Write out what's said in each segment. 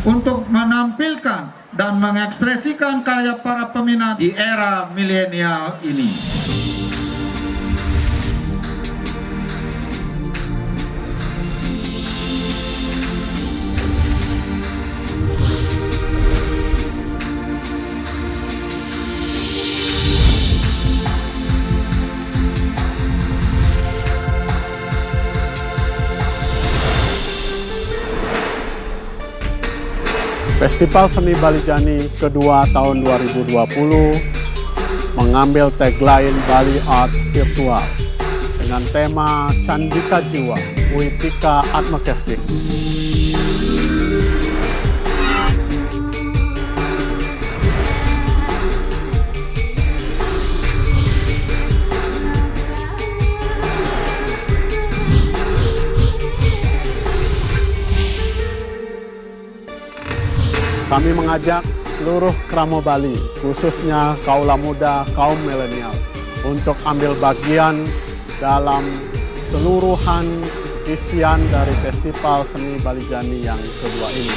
untuk menampilkan dan mengekspresikan karya para peminat di era milenial ini. Festival Seni Balijani kedua tahun 2020 mengambil tagline Bali Art Virtual dengan tema Candika Jiwa, Witika Atmakestik. Kami mengajak seluruh Kramo Bali, khususnya kaula muda, kaum milenial, untuk ambil bagian dalam seluruhan isian dari Festival Seni Balijani yang kedua ini.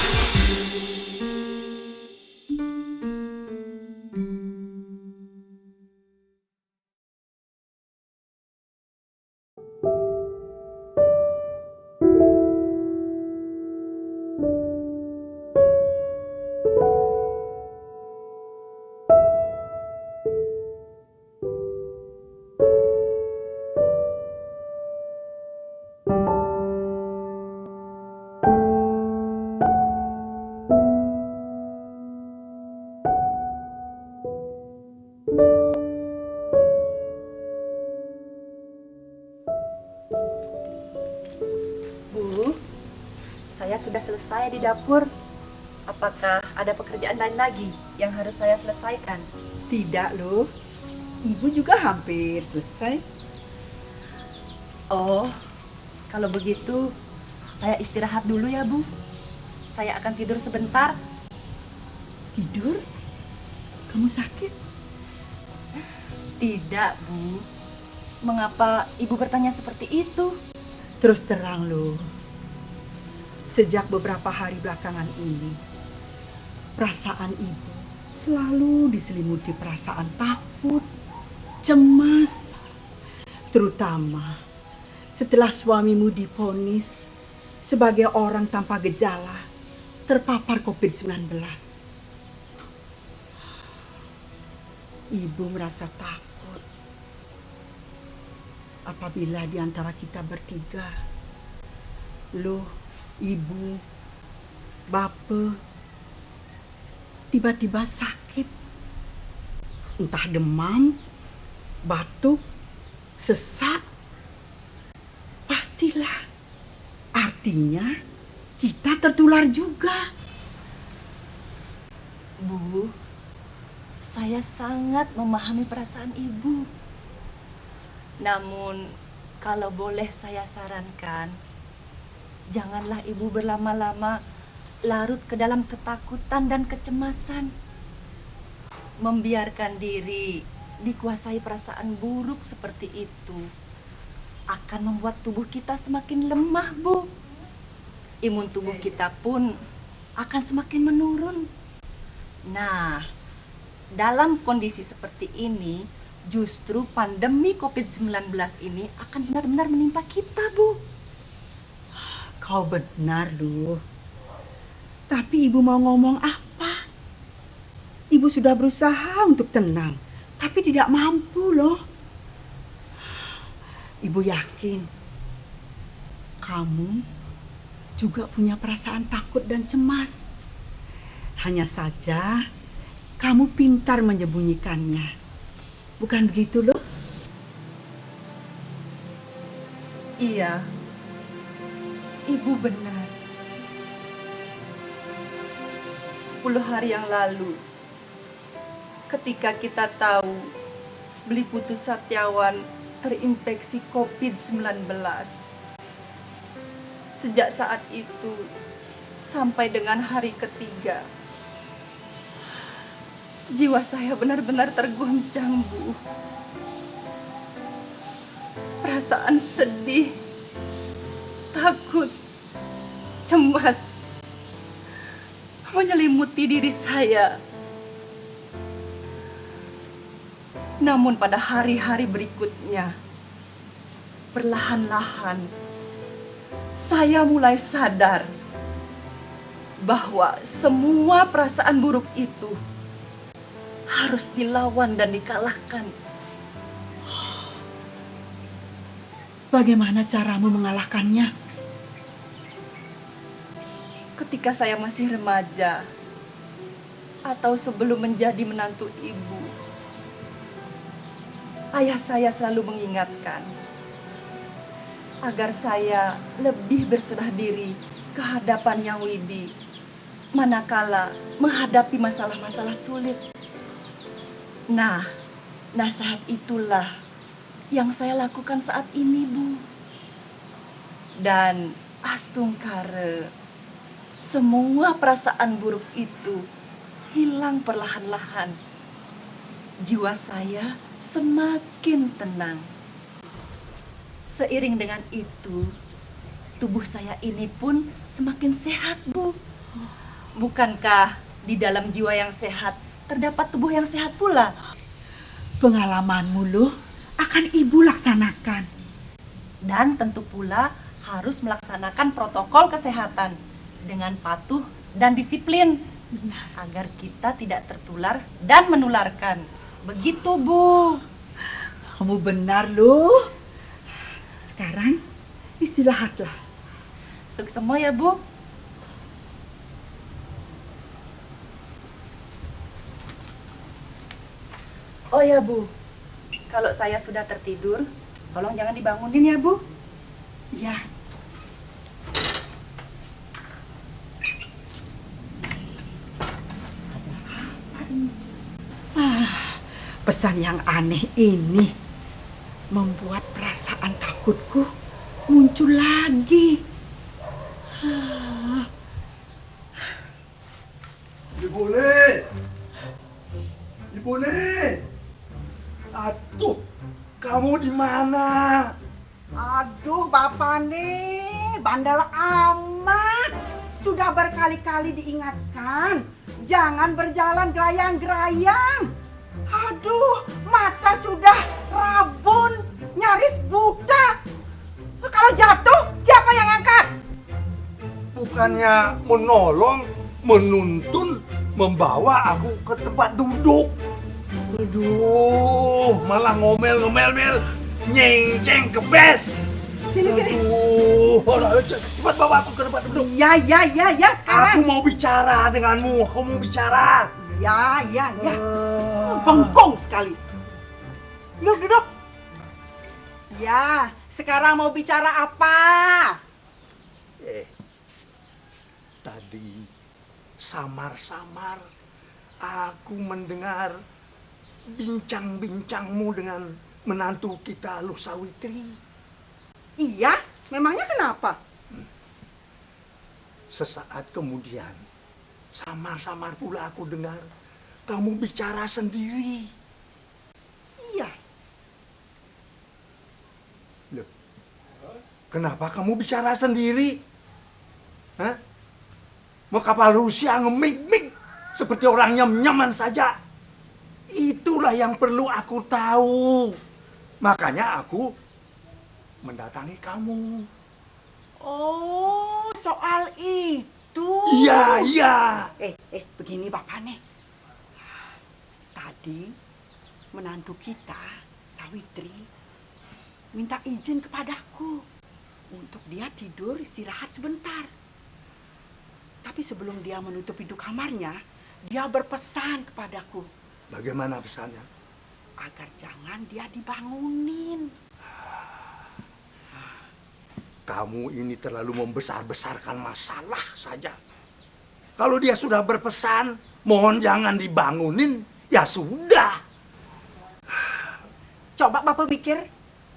Bu, saya sudah selesai di dapur. Apakah ada pekerjaan lain lagi yang harus saya selesaikan? Tidak loh, ibu juga hampir selesai. Oh, kalau begitu saya istirahat dulu ya Bu. Saya akan tidur sebentar. Tidur? Kamu sakit? Tidak Bu. Mengapa Ibu bertanya seperti itu? Terus terang loh, sejak beberapa hari belakangan ini, perasaan ibu selalu diselimuti perasaan takut, cemas. Terutama setelah suamimu divonis sebagai orang tanpa gejala terpapar COVID-19. Ibu merasa takut apabila di antara kita bertiga, loh, ibu, bapak, tiba-tiba sakit. Entah demam, batuk, sesak. Pastilah, artinya kita tertular juga. Bu, saya sangat memahami perasaan Ibu. Namun, kalau boleh saya sarankan, janganlah Ibu berlama-lama larut ke dalam ketakutan dan kecemasan. Membiarkan diri dikuasai perasaan buruk seperti itu akan membuat tubuh kita semakin lemah, Bu. Imun tubuh kita pun akan semakin menurun. Nah, dalam kondisi seperti ini, justru pandemi COVID-19 ini akan benar-benar menimpa kita, Bu. Kau benar, loh. Tapi ibu mau ngomong apa? Ibu sudah berusaha untuk tenang, tapi tidak mampu loh. Ibu yakin kamu juga punya perasaan takut dan cemas. Hanya saja kamu pintar menyembunyikannya. Bukan begitu loh? Iya, Ibu benar. 10 hari yang lalu, ketika kita tahu Beli Putu Satyawan terinfeksi COVID-19, sejak saat itu sampai dengan hari ketiga, jiwa saya benar-benar terguncang, Bu. Perasaan sedih, takut, cemas diri saya. Namun pada hari-hari berikutnya, perlahan-lahan saya mulai sadar bahwa semua perasaan buruk itu harus dilawan dan dikalahkan. Bagaimana caramu mengalahkannya? Ketika saya masih remaja atau sebelum menjadi menantu ibu, ayah saya selalu mengingatkan agar saya lebih berserah diri ke hadapan Yang Widi manakala menghadapi masalah-masalah sulit. Nah, nasihat itulah yang saya lakukan saat ini, Bu. Dan astungkare, semua perasaan buruk itu hilang perlahan-lahan. Jiwa saya semakin tenang. Seiring dengan itu, tubuh saya ini pun semakin sehat, Bu. Bukankah di dalam jiwa yang sehat terdapat tubuh yang sehat pula? Pengalamanmu loh akan ibu laksanakan. Dan tentu pula harus melaksanakan protokol kesehatan dengan patuh dan disiplin agar kita tidak tertular dan menularkan. Begitu, Bu. Kamu benar loh. Sekarang istirahatlah. Sukses semua ya, Bu. Oh ya, Bu. Kalau saya sudah tertidur, tolong jangan dibangunin ya, Bu. Ya. Pesan yang aneh ini membuat perasaan takutku muncul lagi. Ibu Nih! Ibu Nih! Aduh, kamu di mana? Aduh, Bapak nih, bandel amat. Sudah berkali-kali diingatkan, jangan berjalan gerayang-gerayang. Aduh, mata sudah rabun, nyaris buta. Kalau jatuh, siapa yang angkat? Bukannya menolong, menuntun, membawa aku ke tempat duduk. Aduh, malah ngomel-ngomel, nyeng-ceng kebes. Sini. Aduh, cepat bawa aku ke tempat duduk. Ya, Aku sekarang. mau bicara denganmu, aku mau bicara. Ya. Bengkong sekali. Duduk. Ya, sekarang mau bicara apa? Tadi samar-samar aku mendengar bincang-bincangmu dengan menantu kita Lu Sawitri. Iya, memangnya kenapa? Sesaat kemudian, samar-samar pula aku dengar kamu bicara sendiri. Iya. Loh, kenapa kamu bicara sendiri? Hah? Mau kapal Rusia ngemig-mig seperti orang nyem-nyeman saja. Itulah yang perlu aku tahu. Makanya aku mendatangi kamu. Oh, soal itu. Iya. Begini Bapak nih. Tadi menantu kita, Sawitri, minta izin kepadaku untuk dia tidur istirahat sebentar. Tapi sebelum dia menutup pintu kamarnya, dia berpesan kepadaku. Bagaimana pesannya? Agar jangan dia dibangunin. Kamu ini terlalu membesar-besarkan masalah saja. Kalau dia sudah berpesan, mohon jangan dibangunin, ya sudah. Coba Bapak mikir.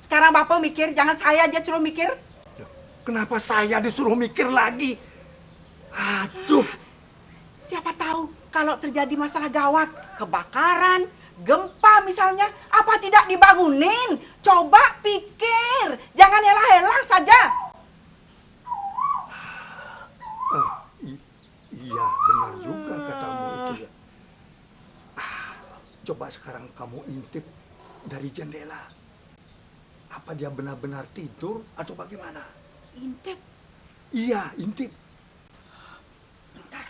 Sekarang Bapak mikir, jangan saya aja suruh mikir. Kenapa saya disuruh mikir lagi? Aduh. Siapa tahu kalau terjadi masalah gawat, kebakaran, gempa misalnya, apa tidak dibangunin? Coba pikir, jangan helah-helah saja. Iya, benar juga katamu sekarang kamu intip dari jendela? Apa dia benar-benar tidur atau bagaimana? Intip. Iya, intip. Bentar.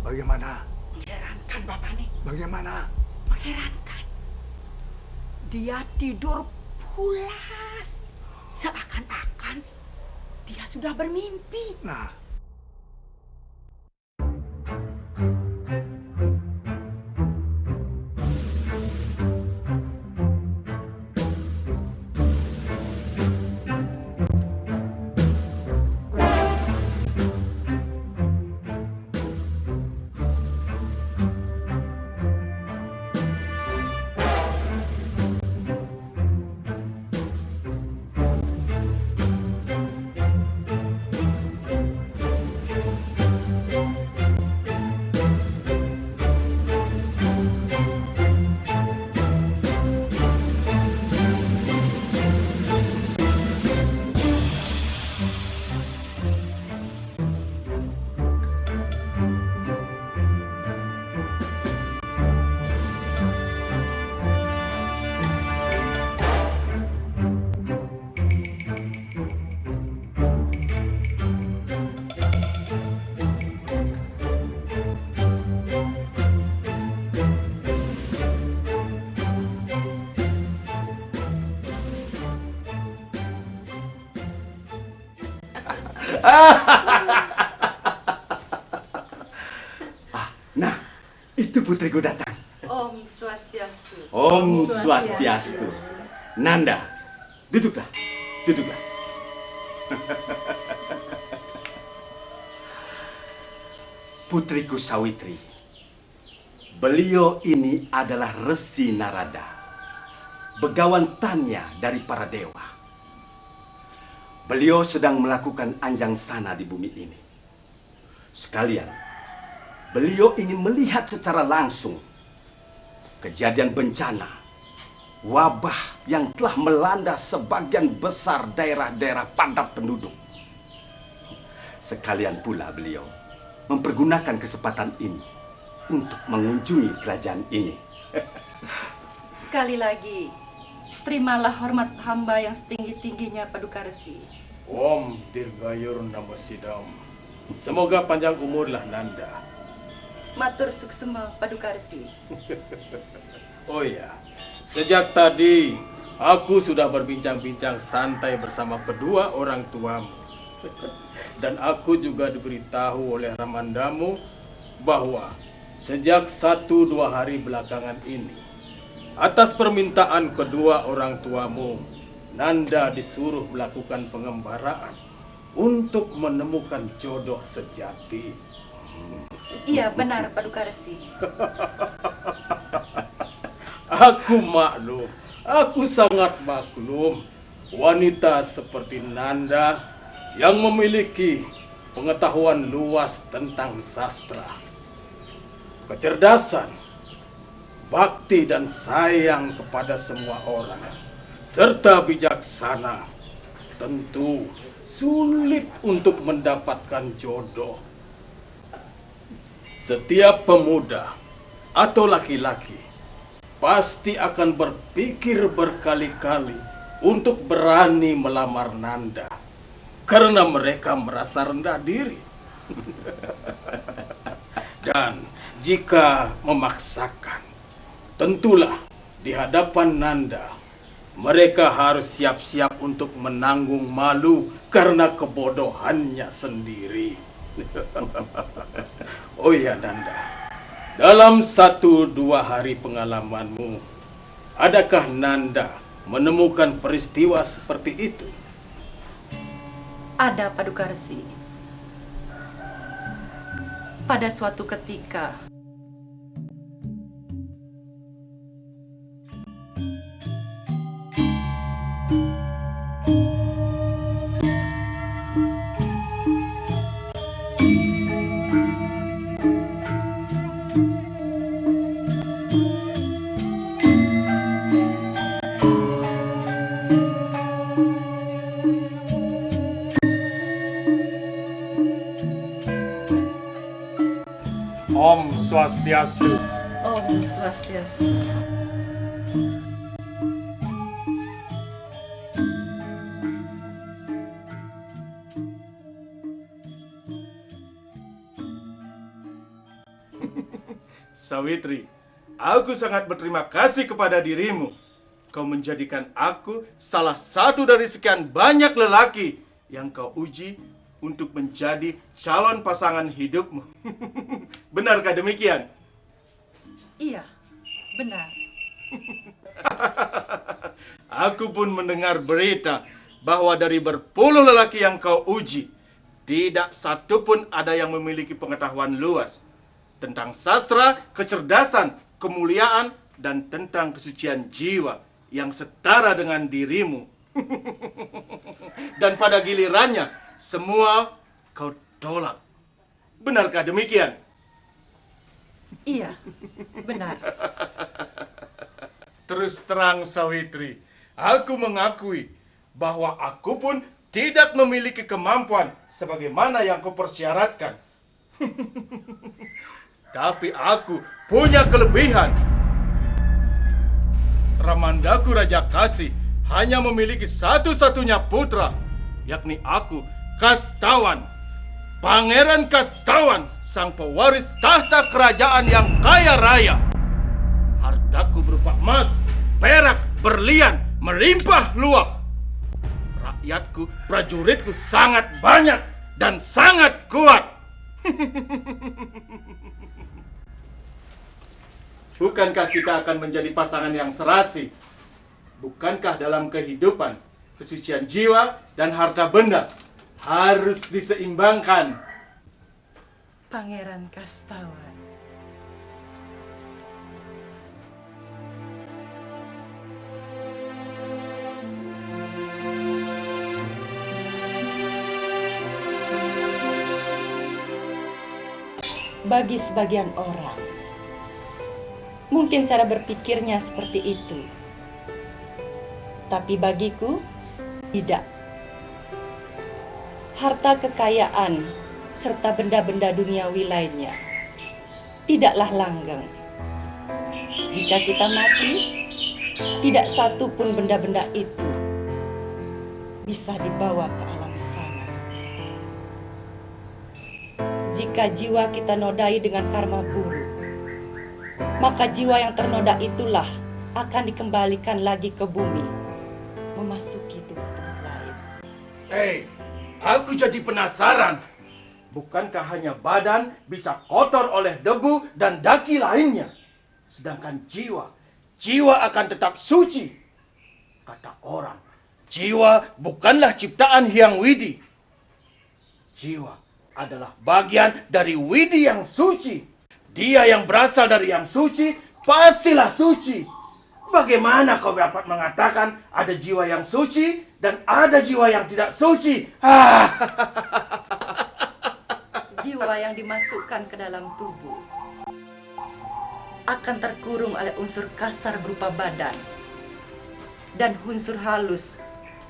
Bagaimana? Mengherankan Bapak nih. Bagaimana? Mengherankan. Dia tidur pulas. Seakan-akan dia sudah bermimpi. Nah, nah, itu putriku datang. Om Swastiastu. Om Swastiastu. Nanda, duduklah, duduklah. Putriku Sawitri, beliau ini adalah Resi Narada, begawan tanya dari para dewa. Beliau sedang melakukan anjang sana di bumi ini. Sekalian, beliau ingin melihat secara langsung kejadian bencana, wabah yang telah melanda sebagian besar daerah-daerah padat penduduk. Sekalian pula beliau mempergunakan kesempatan ini untuk mengunjungi kerajaan ini. Sekali lagi, terimalah hormat hamba yang setinggi-tingginya Paduka Resi. Om Dirgayur Namasidam. Semoga panjang umurlah Nanda. Matur suksema Paduka Resi. Oh ya, sejak tadi aku sudah berbincang-bincang santai bersama kedua orang tuamu. Dan aku juga diberitahu oleh Ramandamu bahwa sejak 1-2 hari belakangan ini, atas permintaan kedua orang tuamu, Nanda disuruh melakukan pengembaraan untuk menemukan jodoh sejati. Iya benar Paduka Resi. Aku maklum, aku sangat maklum. Wanita seperti Nanda yang memiliki pengetahuan luas tentang sastra, kecerdasan, bakti dan sayang kepada semua orang, serta bijaksana, tentu sulit untuk mendapatkan jodoh. Setiap pemuda atau laki-laki pasti akan berpikir berkali-kali untuk berani melamar Nanda karena mereka merasa rendah diri. Dan jika memaksakan, tentulah di hadapan Nanda mereka harus siap-siap untuk menanggung malu karena kebodohannya sendiri. Oh ya Nanda, dalam 1-2 hari pengalamanmu, adakah Nanda menemukan peristiwa seperti itu? Ada Paduka Resi. Pada suatu ketika, Om Swastiastu. Om Swastiastu. Sawitri, aku sangat berterima kasih kepada dirimu. Kau menjadikan aku salah satu dari sekian banyak lelaki yang kau uji untuk menjadi calon pasangan hidupmu. Benarkah demikian? Iya, benar. Aku pun mendengar berita bahwa dari berpuluh lelaki yang kau uji, tidak satu pun ada yang memiliki pengetahuan luas tentang sastra, kecerdasan, kemuliaan, dan tentang kesucian jiwa yang setara dengan dirimu. Dan pada gilirannya, semua kau tolak. Benarkah demikian? Iya, benar. Terus terang, Sawitri, aku mengakui bahwa aku pun tidak memiliki kemampuan sebagaimana yang kau persyaratkan. Tapi aku punya kelebihan. Ramandaku Raja Kasih hanya memiliki satu-satunya putra, yakni aku, Kastawan. Pangeran Kastawan, sang pewaris tahta kerajaan yang kaya raya. Hartaku berupa emas, perak, berlian, melimpah luap. Rakyatku, prajuritku sangat banyak dan sangat kuat. Bukankah kita akan menjadi pasangan yang serasi? Bukankah dalam kehidupan, kesucian jiwa dan harta benda harus diseimbangkan? Pangeran Kastawan. Bagi sebagian orang, mungkin cara berpikirnya seperti itu. Tapi bagiku, tidak. Harta kekayaan serta benda-benda duniawi lainnya tidaklah langgeng. Jika kita mati, tidak satu pun benda-benda itu bisa dibawa ke alam sana. Jika jiwa kita nodai dengan karma buruk, maka jiwa yang ternoda itulah akan dikembalikan lagi ke bumi, memasuki tubuh-tubuh lain. Aku jadi penasaran. Bukankah hanya badan bisa kotor oleh debu dan daki lainnya? Sedangkan jiwa akan tetap suci. Kata orang, jiwa bukanlah ciptaan Hyang Widi. Jiwa adalah bagian dari Widi yang suci. Dia yang berasal dari yang suci, pastilah suci. Bagaimana kau dapat mengatakan ada jiwa yang suci dan ada jiwa yang tidak suci? Jiwa yang dimasukkan ke dalam tubuh akan terkurung oleh unsur kasar berupa badan dan unsur halus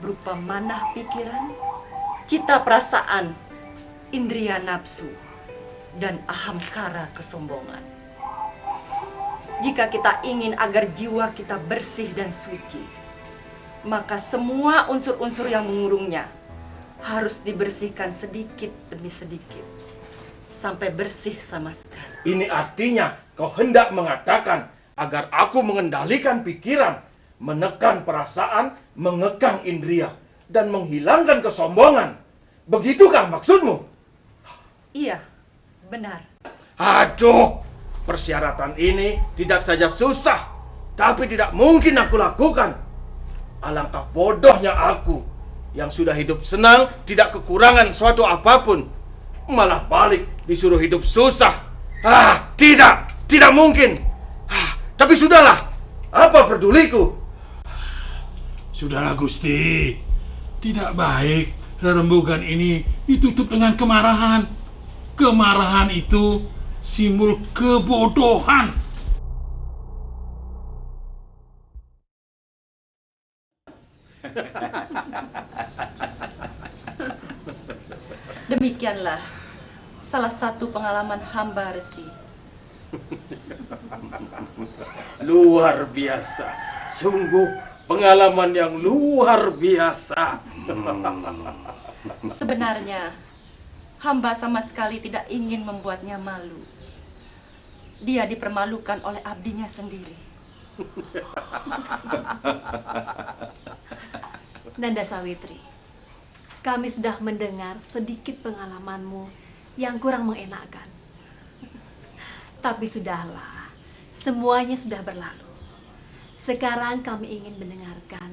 berupa manah pikiran, cita perasaan, indria nafsu, dan ahamkara kesombongan. Jika kita ingin agar jiwa kita bersih dan suci, maka semua unsur-unsur yang mengurungnya harus dibersihkan sedikit demi sedikit, sampai bersih sama sekali. Ini artinya kau hendak mengatakan agar aku mengendalikan pikiran, menekan perasaan, mengekang indria, dan menghilangkan kesombongan. Begitukah maksudmu? Iya, benar. Aduh, persyaratan ini tidak saja susah, tapi tidak mungkin aku lakukan. Alangkah bodohnya aku yang sudah hidup senang, tidak kekurangan suatu apapun, malah balik disuruh hidup susah. Tidak mungkin. Tapi sudahlah, apa peduliku? Sudahlah Gusti, tidak baik rembugan ini ditutup dengan kemarahan. Kemarahan itu simbol kebodohan. Demikianlah salah satu pengalaman hamba Resi Luar biasa. Sungguh pengalaman yang luar biasa. Sebenarnya, hamba sama sekali tidak ingin membuatnya malu. Dia dipermalukan oleh abdinya sendiri. Nanda Sawitri, kami sudah mendengar sedikit pengalamanmu yang kurang mengenakan. Tapi sudahlah, semuanya sudah berlalu. Sekarang kami ingin mendengarkan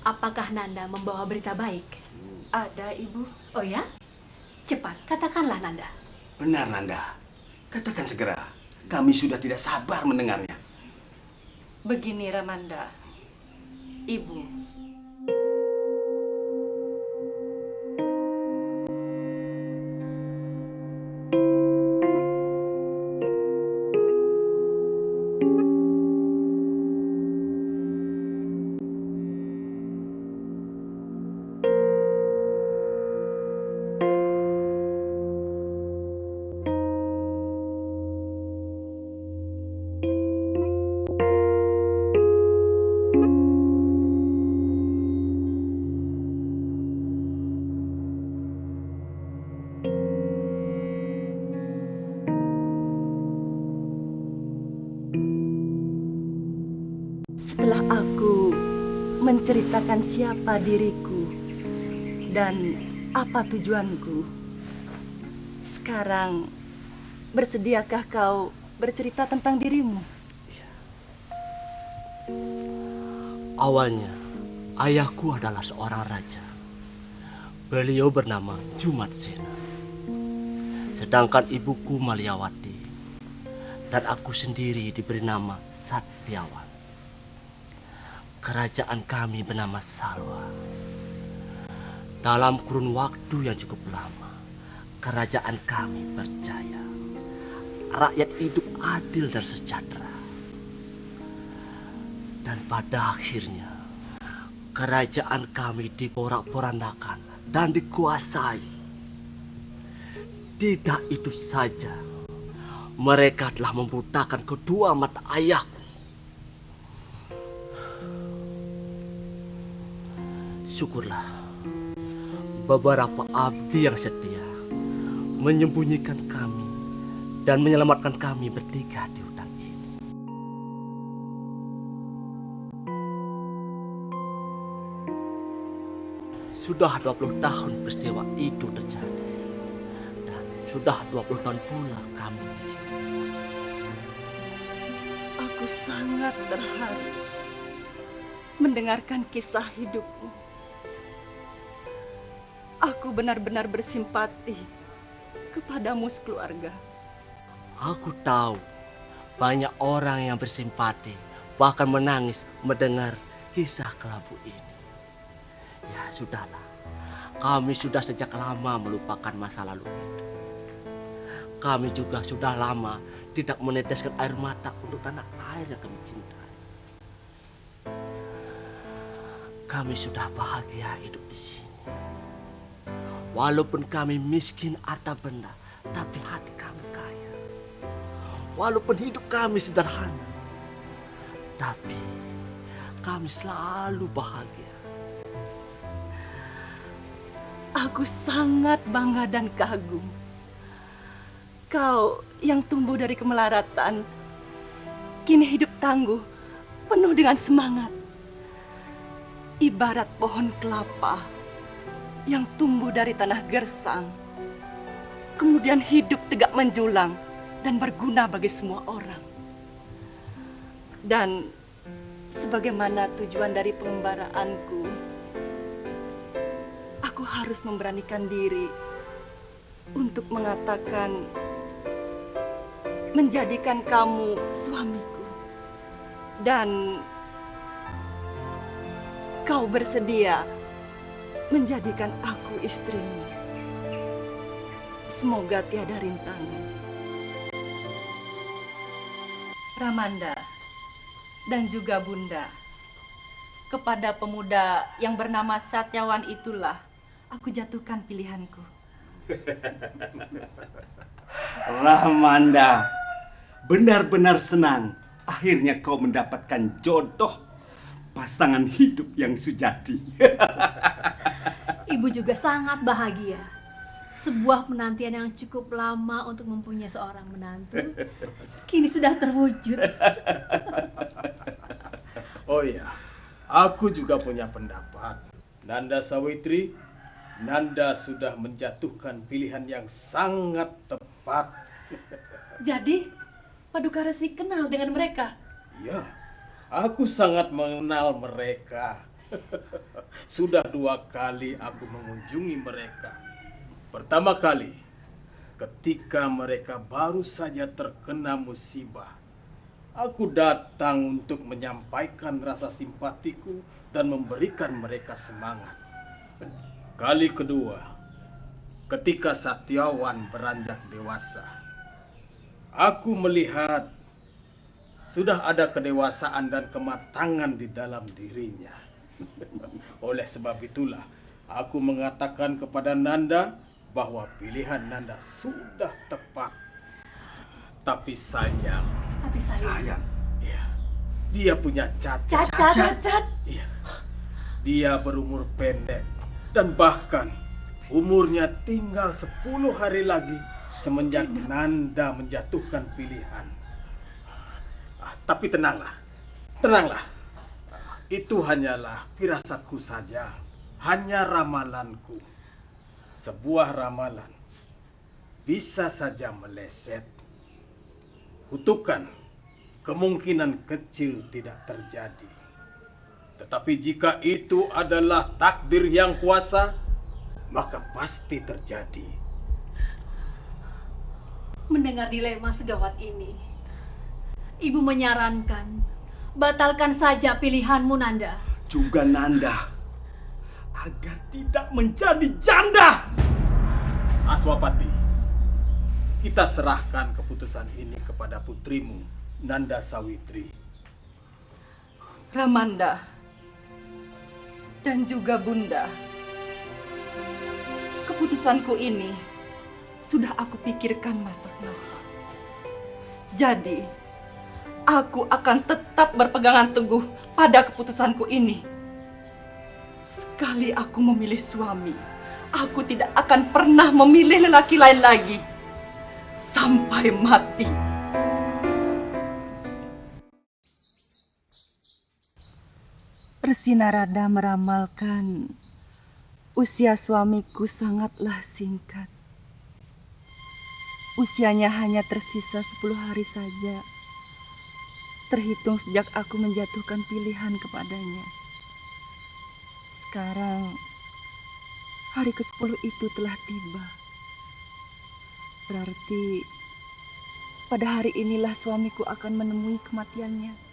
apakah Nanda membawa berita baik. Ada, Ibu. Oh ya? Cepat, katakanlah Nanda. Benar, Nanda. Katakan segera. Kami sudah tidak sabar mendengarnya. Begini, Ramanda. Ibu, setelah aku menceritakan siapa diriku dan apa tujuanku, sekarang bersediakah kau bercerita tentang dirimu? Awalnya, ayahku adalah seorang raja. Beliau bernama Jumatsena. Sedangkan ibuku Maliawati dan aku sendiri diberi nama Satyawan. Kerajaan kami bernama Salwa. Dalam kurun waktu yang cukup lama, kerajaan kami berjaya. Rakyat hidup adil dan sejahtera. Dan pada akhirnya, kerajaan kami diporak-porandakan dan dikuasai. Tidak itu saja, mereka telah membutakan kedua mata ayahku. Syukurlah, beberapa abdi yang setia menyembunyikan kami dan menyelamatkan kami bertiga di hutan ini. Sudah 20 tahun peristiwa itu terjadi, dan sudah 20 tahun pula kami di sini. Aku sangat terharu mendengarkan kisah hidupmu. Aku benar-benar bersimpati kepadamu sekeluarga. Aku tahu banyak orang yang bersimpati, bahkan menangis mendengar kisah kelabu ini. Ya sudahlah, kami sudah sejak lama melupakan masa lalu itu. Kami juga sudah lama tidak meneteskan air mata untuk tanah air yang kami cintai. Kami sudah bahagia hidup di sini. Walaupun kami miskin harta benda, tapi hati kami kaya. Walaupun hidup kami sederhana, tapi kami selalu bahagia. Aku sangat bangga dan kagum. Kau yang tumbuh dari kemelaratan, kini hidup tangguh, penuh dengan semangat. Ibarat pohon kelapa yang tumbuh dari tanah gersang, kemudian hidup tegak menjulang dan berguna bagi semua orang. Dan sebagaimana tujuan dari pengembaraanku, aku harus memberanikan diri untuk mengatakan menjadikan kamu suamiku. Dan kau bersedia menjadikan aku istrimu. Semoga tiada rintangan. Ramanda dan juga Bunda, kepada pemuda yang bernama Satyawan itulah aku jatuhkan pilihanku. Ramanda, benar-benar senang akhirnya kau mendapatkan jodoh pasangan hidup yang sejati. Ibu juga sangat bahagia. Sebuah penantian yang cukup lama untuk mempunyai seorang menantu kini sudah terwujud. Oh iya, aku juga punya pendapat. Nanda Sawitri, Nanda sudah menjatuhkan pilihan yang sangat tepat. Jadi, Paduka Resi kenal dengan mereka? Iya, aku sangat mengenal mereka. Sudah 2 kali aku mengunjungi mereka. Pertama kali, ketika mereka baru saja terkena musibah. Aku datang untuk menyampaikan rasa simpatiku dan memberikan mereka semangat. Kali kedua, ketika Satyawan beranjak dewasa. Aku melihat sudah ada kedewasaan dan kematangan di dalam dirinya. Oleh sebab itulah, aku mengatakan kepada Nanda bahwa pilihan Nanda sudah tepat. Tapi sayang. Iya, dia punya cacat. Cacat? Iya. Dia berumur pendek dan bahkan umurnya tinggal 10 hari lagi semenjak Nanda menjatuhkan pilihan. Tapi tenanglah. Itu hanyalah firasatku saja, hanya ramalanku. Sebuah ramalan bisa saja meleset. Kutukan kemungkinan kecil tidak terjadi. Tetapi jika itu adalah takdir yang kuasa, maka pasti terjadi. Mendengar dilema segawat ini, Ibu menyarankan batalkan saja pilihanmu, Nanda. Juga Nanda, agar tidak menjadi janda. Aswapati, kita serahkan keputusan ini kepada putrimu, Nanda Sawitri. Ramanda dan juga Bunda, keputusanku ini sudah aku pikirkan masak-masak. Jadi, aku akan tetap berpegangan teguh pada keputusanku ini. Sekali aku memilih suami, aku tidak akan pernah memilih lelaki lain lagi sampai mati. Resi Narada meramalkan usia suamiku sangatlah singkat. Usianya hanya tersisa 10 hari saja, terhitung sejak aku menjatuhkan pilihan kepadanya. Sekarang, hari ke-10 itu telah tiba. Berarti, pada hari inilah suamiku akan menemui kematiannya.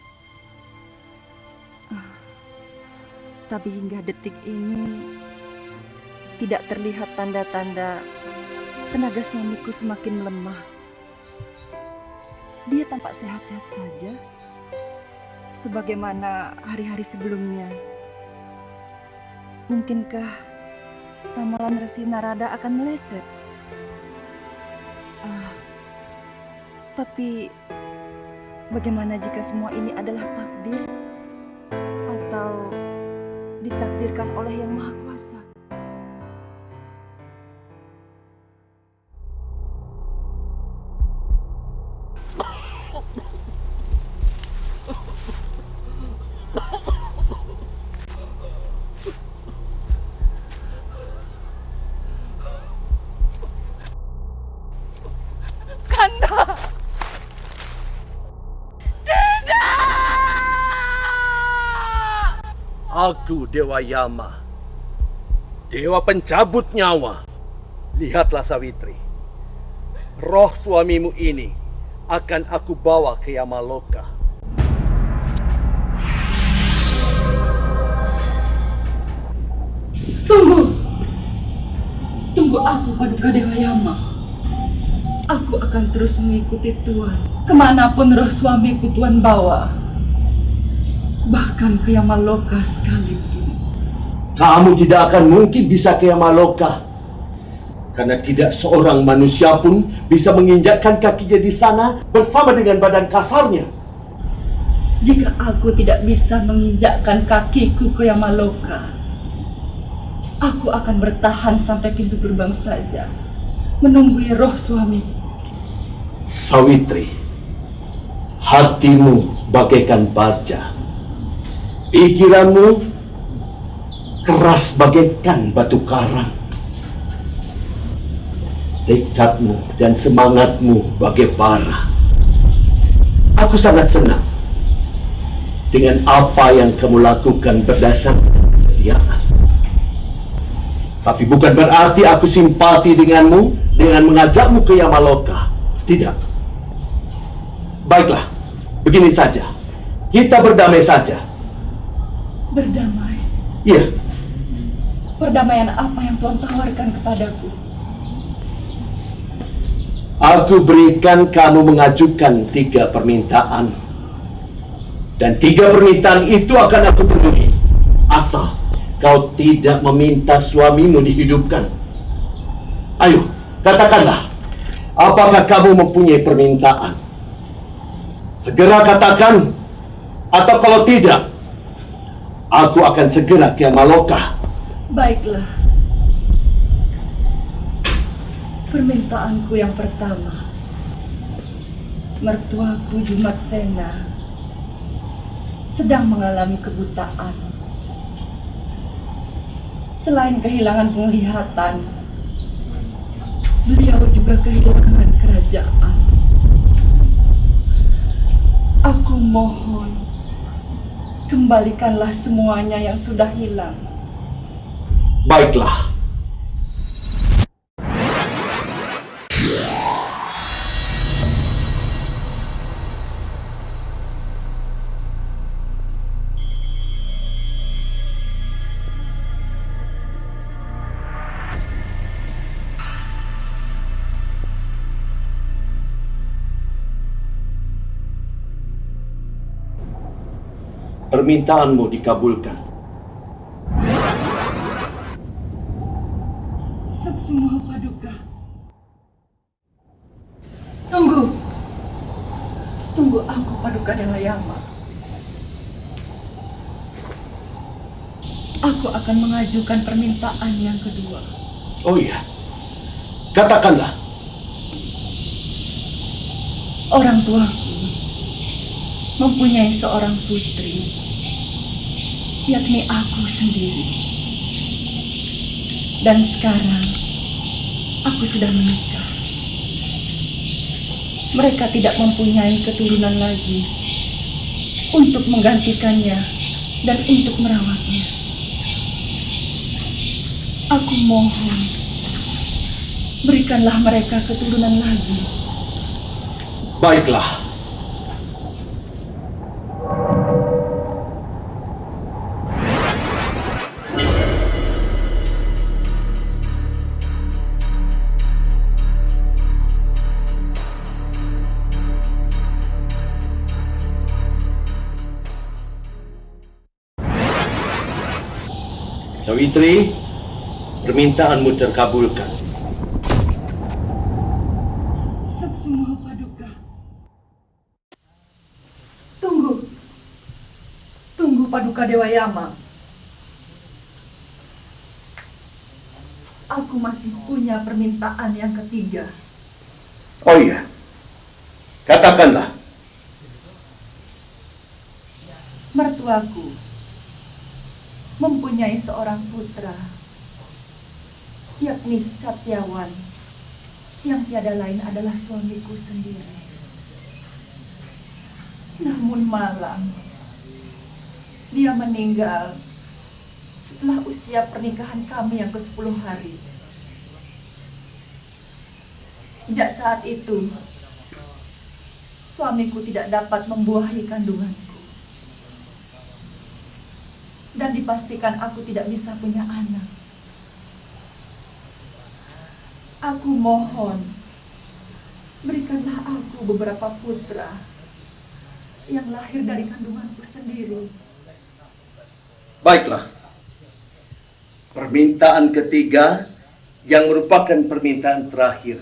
Tapi hingga detik ini, tidak terlihat tanda-tanda tenaga suamiku semakin melemah. Dia tampak sehat-sehat saja, sebagaimana hari-hari sebelumnya. Mungkinkah ramalan Resi Narada akan meleset? Tapi bagaimana jika semua ini adalah takdir? Atau ditakdirkan oleh Yang Maha Kuasa? Aku Dewa Yama, Dewa pencabut nyawa. Lihatlah Sawitri, roh suamimu ini akan aku bawa ke Yamaloka. Tunggu aku, Paduka Dewa Yama. Aku akan terus mengikuti Tuan kemanapun roh suamiku Tuan bawa. Bahkan ke Yamaloka sekalipun. Kamu tidak akan mungkin bisa ke Yamaloka. Karena tidak seorang manusia pun bisa menginjakkan kakinya di sana bersama dengan badan kasarnya. Jika aku tidak bisa menginjakkan kakiku ke Yamaloka, aku akan bertahan sampai pintu gerbang saja, menunggu roh suamiku. Sawitri, hatimu bagaikan baja, pikiranmu keras bagaikan batu karang, tekadmu dan semangatmu bagai bara. Aku sangat senang dengan apa yang kamu lakukan berdasarkan kesetiaan. Tapi bukan berarti aku simpati denganmu dengan mengajakmu ke Yamaloka. Tidak. Baiklah, begini saja. Kita berdamai saja. Berdamai? Iya. Perdamaian apa yang Tuhan tawarkan kepadaku? Aku berikan kamu mengajukan 3 permintaan. Dan 3 permintaan itu akan aku penuhi. Asal kau tidak meminta suamimu dihidupkan. Ayo, katakanlah. Apakah kamu mempunyai permintaan? Segera katakan. Atau kalau tidak, aku akan segera ke Yamaloka. Baiklah. Permintaanku yang pertama. Mertuaku Jumatsena sedang mengalami kebutaan. Selain kehilangan penglihatan, beliau juga kehilangan kerajaan. Aku mohon, kembalikanlah semuanya yang sudah hilang. Baiklah. Permintaanmu dikabulkan. Semua Paduka. Tunggu. Tunggu aku, Paduka Dewa Yama. Aku akan mengajukan permintaan yang kedua. Oh iya. Katakanlah. Orang tuaku mempunyai seorang putri, yakni aku sendiri. Dan sekarang aku sudah menikah. Mereka tidak mempunyai keturunan lagi untuk menggantikannya dan untuk merawatnya. Aku mohon, berikanlah mereka keturunan lagi. Baiklah. Sawitri, permintaanmu terkabulkan. Semua Paduka. Tunggu. Tunggu, Paduka Dewa Yama. Aku masih punya permintaan yang ketiga. Oh iya. Katakanlah. Mertuaku mempunyai seorang putra, yakni Satyawan, yang tiada lain adalah suamiku sendiri. Namun malang, dia meninggal setelah usia pernikahan kami yang ke-10 hari. Sejak saat itu, suamiku tidak dapat membuahi kandunganku. Dan dipastikan aku tidak bisa punya anak. Aku mohon, berikanlah aku beberapa putra yang lahir dari kandunganku sendiri. Baiklah. Permintaan ketiga yang merupakan permintaan terakhir,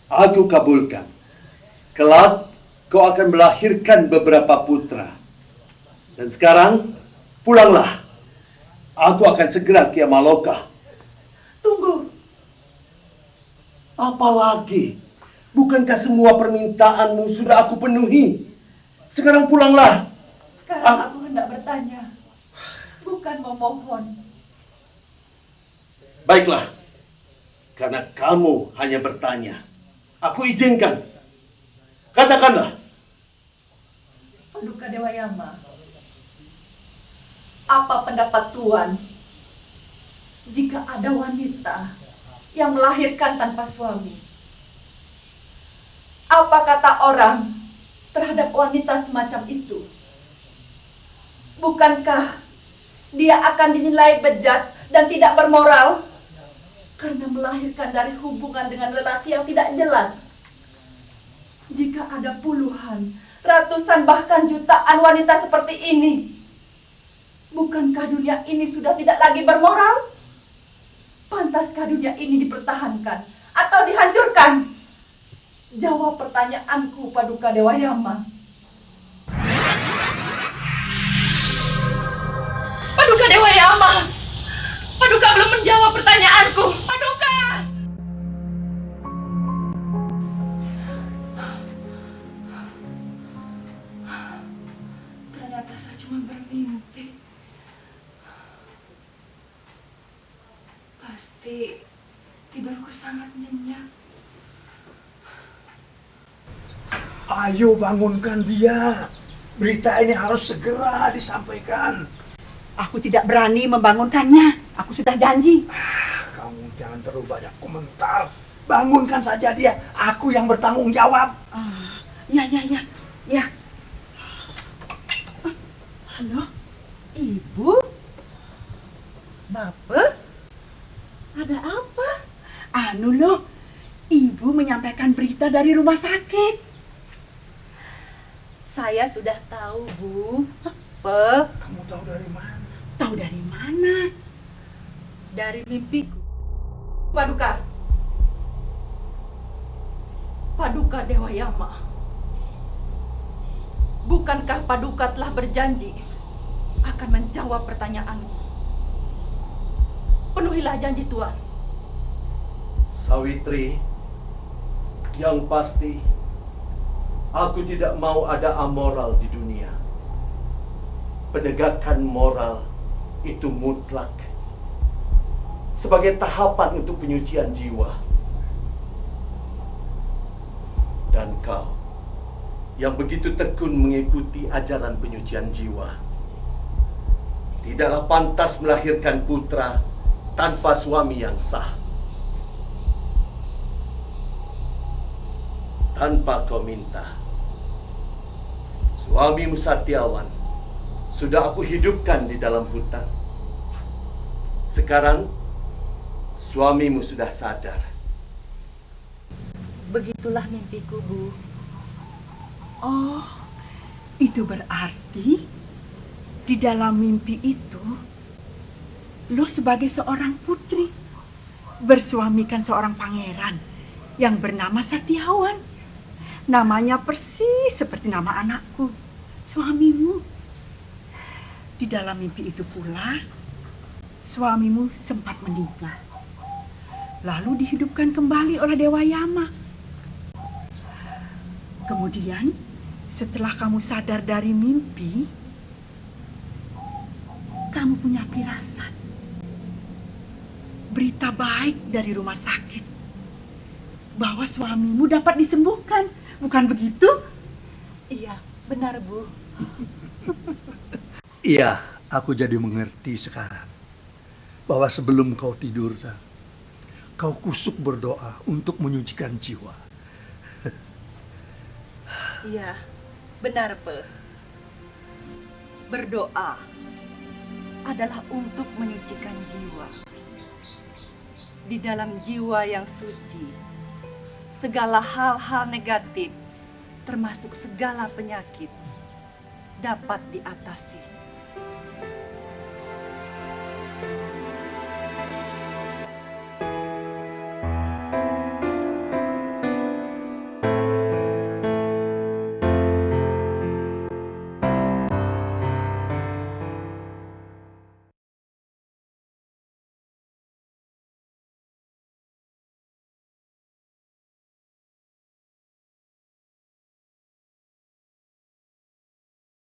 aku kabulkan. Kelak kau akan melahirkan beberapa putra. Dan sekarang pulanglah. Aku akan segera ke Yamaloka. Tunggu. Apalagi? Bukankah semua permintaanmu sudah aku penuhi? Sekarang pulanglah. Sekarang aku hendak bertanya, bukan memohon. Baiklah. Karena kamu hanya bertanya, aku izinkan. Katakanlah. Paduka Dewa Yama, apa pendapat Tuan jika ada wanita yang melahirkan tanpa suami? Apa kata orang terhadap wanita semacam itu? Bukankah dia akan dinilai bejat dan tidak bermoral karena melahirkan dari hubungan dengan lelaki yang tidak jelas? Jika ada puluhan, ratusan, bahkan jutaan wanita seperti ini, bukankah dunia ini sudah tidak lagi bermoral? Pantaskah dunia ini dipertahankan atau dihancurkan? Jawab pertanyaanku, Paduka Dewa Yama. Paduka Dewa Yama, Paduka belum menjawab pertanyaanku. Paduka! Ternyata saya cuma bermimpi. Pasti tidurku sangat nyenyak. Ayo bangunkan dia. Berita ini harus segera disampaikan. Aku tidak berani membangunkannya. Aku sudah janji. Kamu jangan terlalu banyak komentar. Bangunkan saja dia. Aku yang bertanggung jawab. Ya. Halo, Ibu? Bapak? Ada apa? Anu loh, Ibu menyampaikan berita dari rumah sakit. Saya sudah tahu, Bu. Kamu tahu dari mana? Tahu dari mana? Dari mimpiku. Paduka. Paduka Dewa Yama. Bukankah Paduka telah berjanji akan menjawab pertanyaanku? Penuhilah janji Tuan. Sawitri, yang pasti aku tidak mau ada amoral di dunia. Penegakan moral itu mutlak sebagai tahapan untuk penyucian jiwa. Dan kau yang begitu tekun mengikuti ajaran penyucian jiwa, tidaklah pantas melahirkan putra tanpa suami yang sah. Tanpa kau minta, suamimu Satyawan sudah aku hidupkan di dalam hutan. Sekarang suamimu sudah sadar. Begitulah mimpiku, Bu. Oh, itu berarti di dalam mimpi itu lo sebagai seorang putri bersuamikan seorang pangeran yang bernama Satyawan. Namanya persis seperti nama anakku, suamimu. Di dalam mimpi itu pula, suamimu sempat meninggal. Lalu dihidupkan kembali oleh Dewa Yama. Kemudian, setelah kamu sadar dari mimpi, kamu punya firasat. Berita baik dari rumah sakit bahwa suamimu dapat disembuhkan. Bukan begitu? Iya, benar, Bu. Iya, aku jadi mengerti sekarang bahwa sebelum kau tidur, kau kusuk berdoa untuk menyucikan jiwa. Iya, benar, Pe. Berdoa adalah untuk menyucikan jiwa. Di dalam jiwa yang suci, segala hal-hal negatif, termasuk segala penyakit, dapat diatasi.